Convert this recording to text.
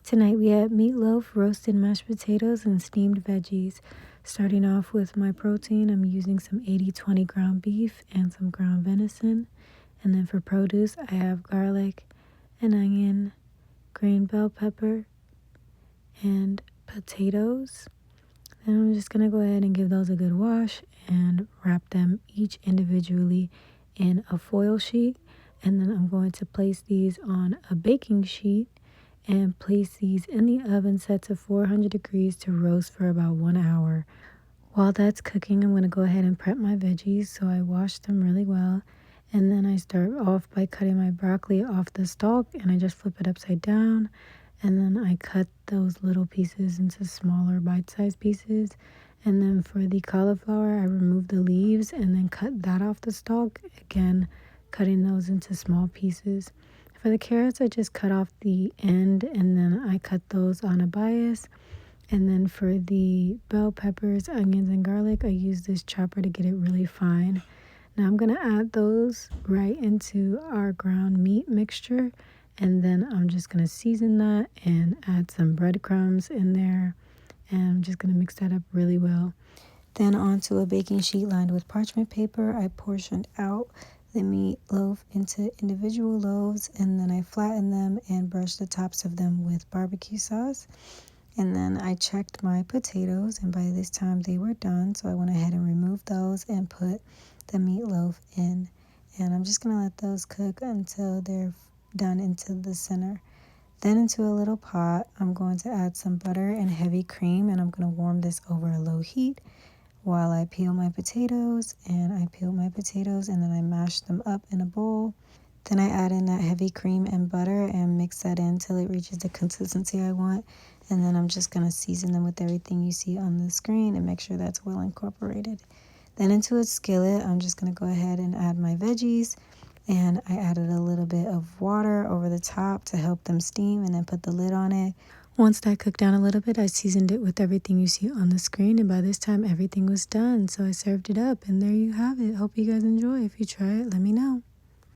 Tonight we had meatloaf, roasted mashed potatoes, and steamed veggies. Starting off with my protein, I'm using some 80/20 ground beef and some ground venison. And then for produce, I have garlic, an onion, green bell pepper, and potatoes. Then I'm just going to go ahead and give those a good wash and wrap them each individually in a foil sheet. And then I'm going to place these on a baking sheet and place these in the oven set to 400 degrees to roast for about 1 hour. While that's cooking, I'm going to go ahead and prep my veggies. So I wash them really well. And then I start off by cutting my broccoli off the stalk, and I just flip it upside down. And then I cut those little pieces into smaller bite-sized pieces. And then for the cauliflower, I remove the leaves and then cut that off the stalk, again cutting those into small pieces. For the carrots, I just cut off the end and then I cut those on a bias. And then for the bell peppers, onions, and garlic, I use this chopper to get it really fine. Now I'm going to add those right into our ground meat mixture. And then I'm just going to season that and add some breadcrumbs in there. And I'm just going to mix that up really well. Then onto a baking sheet lined with parchment paper, I portioned out the meatloaf into individual loaves, and then I flattened them and brushed the tops of them with barbecue sauce. And then I checked my potatoes, and by this time they were done, so I went ahead and removed those and put the meatloaf in. And I'm just going to let those cook until they're done into the center. Then into a little pot, I'm going to add some butter and heavy cream, and I'm going to warm this over a low heat while I peel my potatoes. And I peel my potatoes and then I mash them up in a bowl. Then I add in that heavy cream and butter and mix that in until it reaches the consistency I want. And then I'm just going to season them with everything you see on the screen and make sure that's well incorporated. Then into a skillet, I'm just going to go ahead and add my veggies. And I added a little bit of water over the top to help them steam and then put the lid on it. Once that cooked down a little bit, I seasoned it with everything you see on the screen, and by this time everything was done. So I served it up, and there you have it. Hope you guys enjoy. If you try it, let me know.